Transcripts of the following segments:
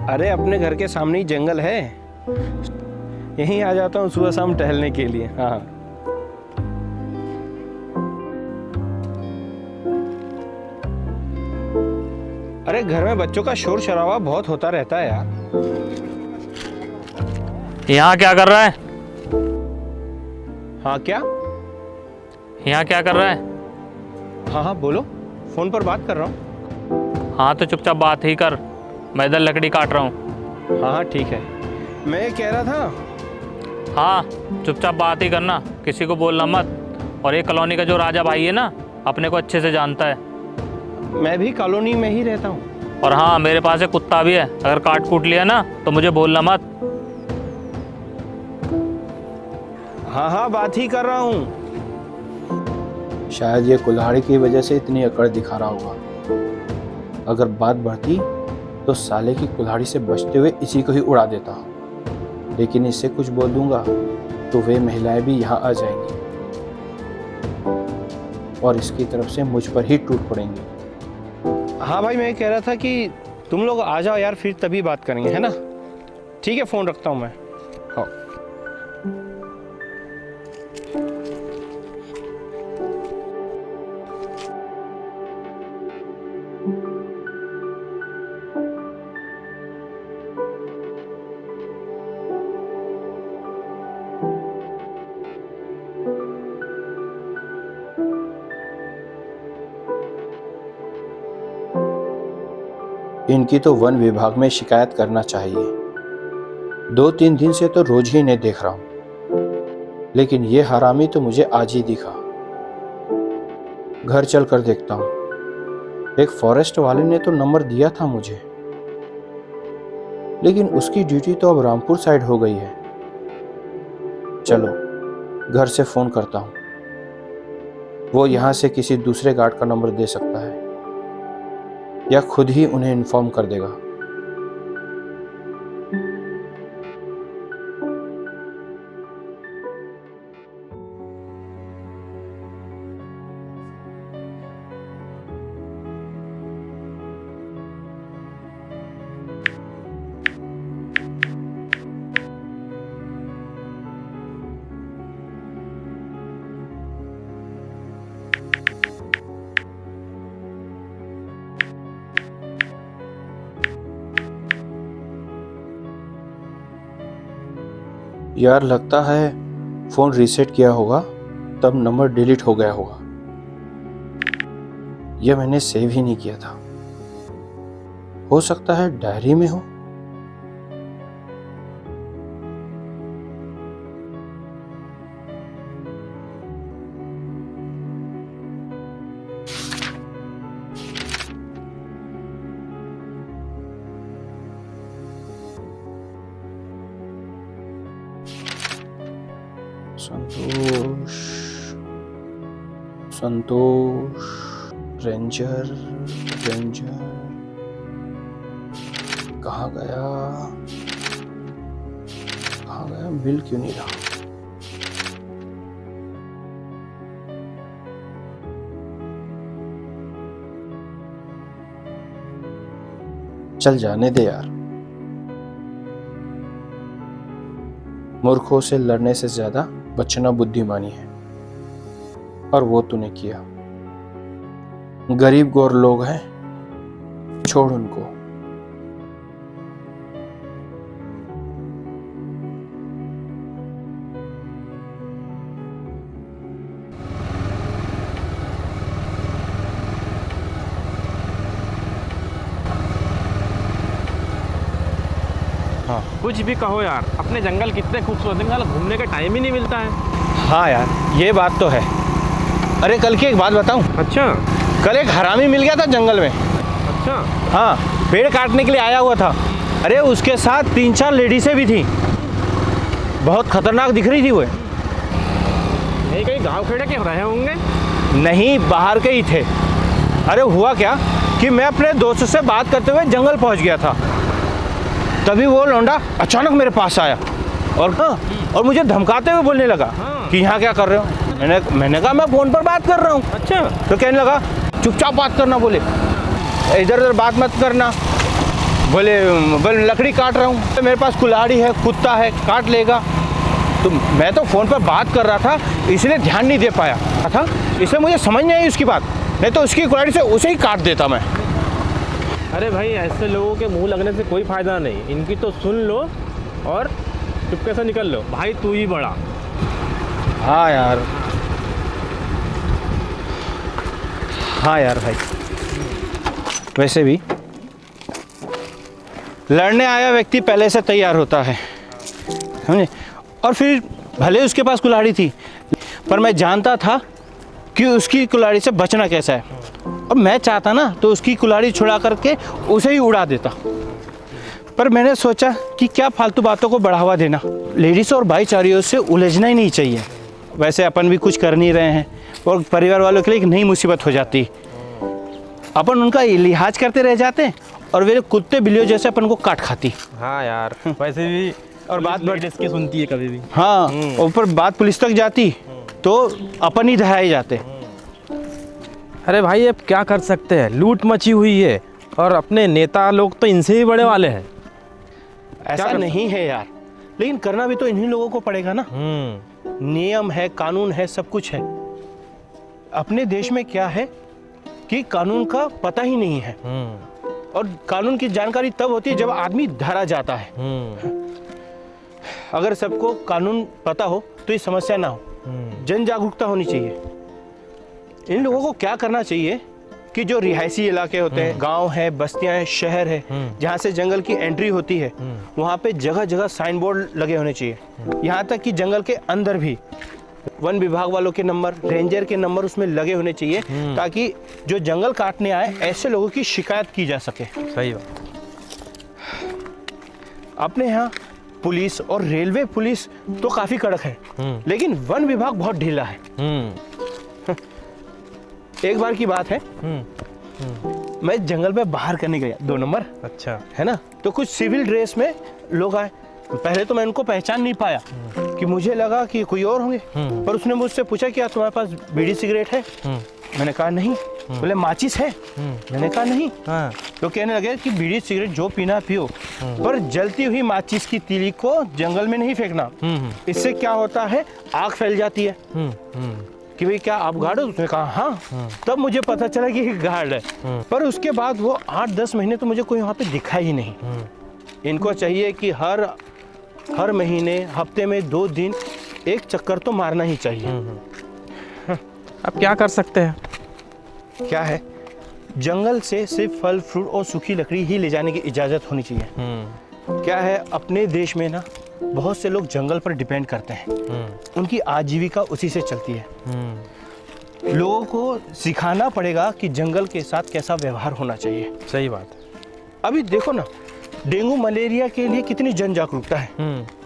अरे अपने घर के सामने ही जंगल है, यहीं आ जाता हूँ सुबह शाम टहलने के लिए। हाँ अरे घर में बच्चों का शोर शराबा बहुत होता रहता है यार। यहाँ क्या कर रहा है? हाँ क्या? यहाँ क्या कर रहा है? हाँ हाँ बोलो, फोन पर बात कर रहा हूँ। हाँ तो चुपचाप बात ही कर, मैं इधर लकड़ी काट रहा हूँ। हाँ हाँ ठीक है। मैं ये कह रहा था। हाँ चुपचाप बात ही करना, किसी को बोलना मत। और ये कॉलोनी का जो राजा भाई है ना, अपने को अच्छे से जानता है। मैं भी कॉलोनी में ही रहता हूँ। और हाँ मेरे पास एक कुत्ता भी है, अगर काट कूट लिया ना तो मुझे बोलना मत। हाँ हाँ बात ही कर रहा हूँ। शायद ये कुल्हाड़ी की वजह से इतनी अकड़ दिखा रहा होगा। अगर बात बढ़ती तो साले की कुल्हाड़ी से बचते हुए इसी को ही उड़ा देता, लेकिन इससे कुछ बोल दूंगा तो वे महिलाएं भी यहाँ आ जाएंगी और इसकी तरफ से मुझ पर ही टूट पड़ेंगी। हाँ भाई मैं कह रहा था कि तुम लोग आ जाओ यार, फिर तभी बात करेंगे, है ना? ठीक है फोन रखता हूँ मैं। हाँ इनकी तो वन विभाग में शिकायत करना चाहिए। 2-3 दिन से तो रोज ही इन्हें देख रहा हूं, लेकिन ये हरामी तो मुझे आज ही दिखा। घर चल कर देखता हूं। एक फॉरेस्ट वाले ने तो नंबर दिया था मुझे, लेकिन उसकी ड्यूटी तो अब रामपुर साइड हो गई है। चलो घर से फोन करता हूं, वो यहां से किसी दूसरे गार्ड का नंबर दे सकता है या खुद ही उन्हें इन्फॉर्म कर देगा। यार लगता है फोन रीसेट किया होगा, तब नंबर डिलीट हो गया होगा। यह मैंने सेव ही नहीं किया था। हो सकता है डायरी में हो। संतोष, संतोष, रेंजर, रेंजर कहाँ गया? कहाँ गया? मिल क्यों नहीं रहा? चल जाने दे यार। मूर्खों से लड़ने से ज्यादा बचना बुद्धिमानी है, और वो तूने किया। गरीब गौर लोग हैं, छोड़ उनको। हाँ कुछ भी कहो यार, अपने जंगल कितने खूबसूरत हैं, जंगल घूमने का टाइम ही नहीं मिलता है। हाँ यार ये बात तो है। अरे कल की एक बात बताऊं? अच्छा। कल एक हरामी मिल गया था जंगल में। अच्छा। हाँ पेड़ काटने के लिए आया हुआ था। अरे उसके साथ 3-4 लेडीसें भी थी, बहुत खतरनाक दिख रही थी वो। नहीं कहीं गाँव खेड़े के रहे होंगे? नहीं बाहर के ही थे। अरे हुआ क्या कि मैं अपने दोस्त से बात करते हुए जंगल पहुंच गया था, तभी वो लौंडा अचानक मेरे पास आया और मुझे धमकाते हुए बोलने लगा कि यहाँ क्या कर रहे हो। मैंने कहा मैं फ़ोन पर बात कर रहा हूँ। अच्छा। तो कहने लगा चुपचाप बात करना, बोले इधर उधर बात मत करना। बोले बोले लकड़ी काट रहा हूँ, मेरे पास कुल्हाड़ी है, कुत्ता है, काट लेगा। तो मैं तो फ़ोन पर बात कर रहा था, इसलिए ध्यान नहीं दे पाया था, इसलिए मुझे समझ नहीं आई उसकी बात, नहीं तो उसकी कुल्हाड़ी से उसे ही काट देता मैं। अरे भाई ऐसे लोगों के मुंह लगने से कोई फ़ायदा नहीं, इनकी तो सुन लो और चुपके से निकल लो। भाई तू ही बड़ा। हाँ यार, हाँ यार भाई, वैसे भी लड़ने आया व्यक्ति पहले से तैयार होता है, समझे। और फिर भले उसके पास कुल्हाड़ी थी, पर मैं जानता था कि उसकी कुल्हाड़ी से बचना कैसा है, और मैं चाहता ना तो उसकी कुल्हाड़ी छुड़ा करके उसे ही उड़ा देता। पर मैंने सोचा कि क्या फालतू बातों को बढ़ावा देना, लेडीज़ और भाईचारियों से उलझना ही नहीं चाहिए। वैसे अपन भी कुछ कर नहीं रहे हैं और परिवार वालों के लिए एक नई मुसीबत हो जाती, अपन उनका लिहाज करते रह जाते और वे कुत्ते बिल्लियों जैसे अपन को काट खाती। हाँ यार, वैसे भी और बात बड़ी इसकी सुनती है कभी भी। हाँ, ऊपर बात पुलिस तक जाती तो अपन ही धराए जाते। अरे भाई अब क्या कर सकते हैं, लूट मची हुई है और अपने नेता लोग तो इनसे भी बड़े वाले हैं। ऐसा नहीं है यार, लेकिन करना भी तो इन्हीं लोगों को पड़ेगा ना। नियम है, कानून है, सब कुछ है। अपने देश में क्या है कि कानून का पता ही नहीं है, और कानून की जानकारी तब होती है जब आदमी धरा जाता है। अगर सबको कानून पता हो तो ये समस्या ना हो, जन जागरूकता होनी चाहिए। इन लोगों को क्या करना चाहिए कि जो रिहायशी इलाके होते हैं, गांव है, बस्तियां हैं, शहर है, जहां से जंगल की एंट्री होती है, वहां पे जगह जगह साइन बोर्ड लगे होने चाहिए। यहाँ तक कि जंगल के अंदर भी वन विभाग वालों के नंबर, रेंजर के नंबर उसमें लगे होने चाहिए, ताकि जो जंगल काटने आए ऐसे लोगों की शिकायत की जा सके। सही बात। अपने यहाँ पुलिस और रेलवे पुलिस तो काफी कड़क है, लेकिन वन विभाग बहुत ढीला है। एक बार की बात है, मैं जंगल में बाहर करने गया 2 नंबर, अच्छा है ना, तो कुछ सिविल ड्रेस में लोग आए। पहले तो मैं उनको पहचान नहीं पाया, कि मुझे लगा कि कोई और होंगे, पर उसने मुझसे पूछा क्या तुम्हारे पास बीड़ी सिगरेट है? मैंने कहा नहीं। बोले माचिस है? मैंने कहा नहीं। तो कहने लगे कि बीड़ी सिगरेट जो पीना पियो, पर जलती हुई माचिस की तीली को जंगल में नहीं फेंकना, इससे क्या होता है, आग फैल जाती है। कि भाई क्या आप गार्ड हो? उसने कहा हाँ। तब मुझे पता चला कि गार्ड है, पर उसके बाद वो 8-10 महीने तो मुझे कोई वहाँ पे दिखा ही नहीं। इनको चाहिए कि हर महीने, हफ्ते में 2 दिन एक चक्कर तो मारना ही चाहिए। अब क्या कर सकते हैं? क्या है, जंगल से सिर्फ फल फ्रूट और सूखी लकड़ी ही ले जाने की इजाज़त होनी चाहिए। क्या है, अपने देश में ना बहुत से लोग जंगल पर डिपेंड करते हैं, उनकी आजीविका उसी से चलती है। लोगों को सिखाना पड़ेगा कि जंगल के साथ कैसा व्यवहार होना चाहिए। सही बात है। अभी देखो ना, डेंगू मलेरिया के लिए कितनी जन जागरूकता है,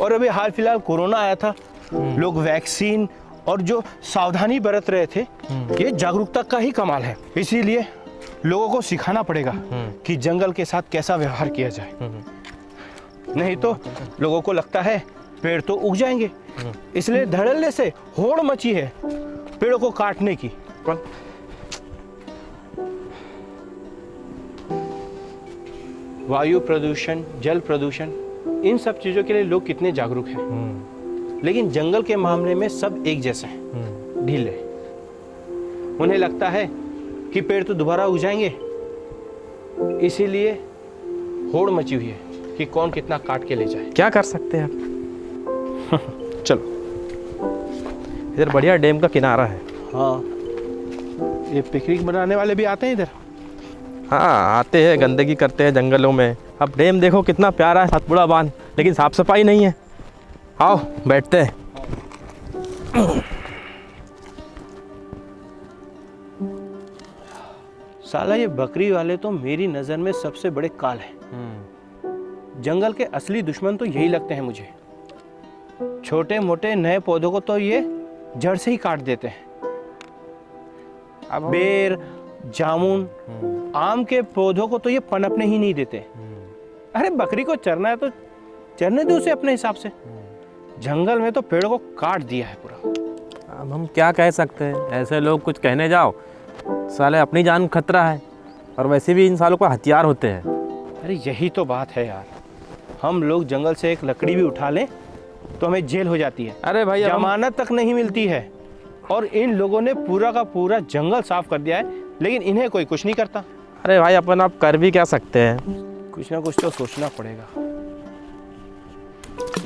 और अभी हाल फिलहाल कोरोना आया था, लोग वैक्सीन और जो सावधानी बरत रहे थे, ये जागरूकता का ही कमाल है। इसीलिए लोगों को सिखाना पड़ेगा कि जंगल के साथ कैसा व्यवहार किया जाए। नहीं तो लोगों को लगता है पेड़ तो उग जाएंगे, इसलिए धड़ल्ले से होड़ मची है पेड़ों को काटने की। वायु प्रदूषण, जल प्रदूषण, इन सब चीजों के लिए लोग कितने जागरूक हैं, लेकिन जंगल के मामले में सब एक जैसे हैं, ढीले। उन्हें लगता है कि पेड़ तो दोबारा उग जाएंगे, इसीलिए होड़ मची हुई है कि कौन कितना काट के ले जाए। क्या कर सकते हैं? चलो, इधर बढ़िया डैम का किनारा है। हाँ, ये पिकनिक बनाने वाले भी आते हैं इधर। हाँ आते हैं, गंदगी करते हैं जंगलों में। अब डैम देखो कितना प्यारा है, सातपुड़ा बांध, लेकिन साफ सफाई नहीं है। आओ बैठते हैं। साला ये बकरी वाले तो मेरी नज़र में सबसे बड़े काल हैं। जंगल के असली दुश्मन तो यही लगते हैं मुझे। छोटे मोटे नए पौधों को तो ये जड़ से ही काट देते हैं। अब बेर, जामुन, आम के पौधों को तो ये पनपने ही नहीं देते। अरे बकरी को चरना है तो चरने दो उसे अपने हिसाब से। जंगल में तो पेड़ों को काट दिया है पूरा। अब हम क्या कह सकते हैं, ऐसे लोग कुछ कहने जाओ साले अपनी जान खतरा है, और वैसे भी इन सालों को हथियार होते हैं। अरे यही तो बात है यार, हम लोग जंगल से एक लकड़ी भी उठा लें तो हमें जेल हो जाती है, अरे भाई अब हम- जमानत तक नहीं मिलती है। और इन लोगों ने पूरा का पूरा जंगल साफ कर दिया है, लेकिन इन्हें कोई कुछ नहीं करता। अरे भाई अपन आप कर भी क्या सकते हैं। कुछ ना कुछ तो सोचना पड़ेगा।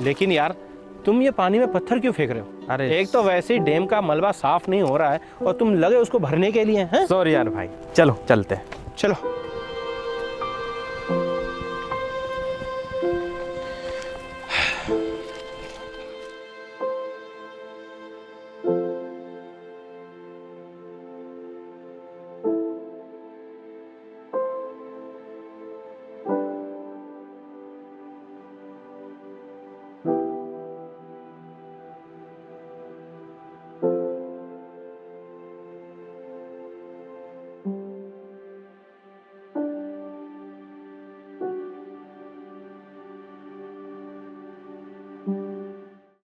लेकिन यार तुम ये पानी में पत्थर क्यों फेंक रहे हो? अरे एक तो वैसे ही डैम का मलबा साफ नहीं हो रहा है और तुम लगे उसको भरने के लिए हैं। सॉरी यार भाई, चलो चलते हैं। चलो।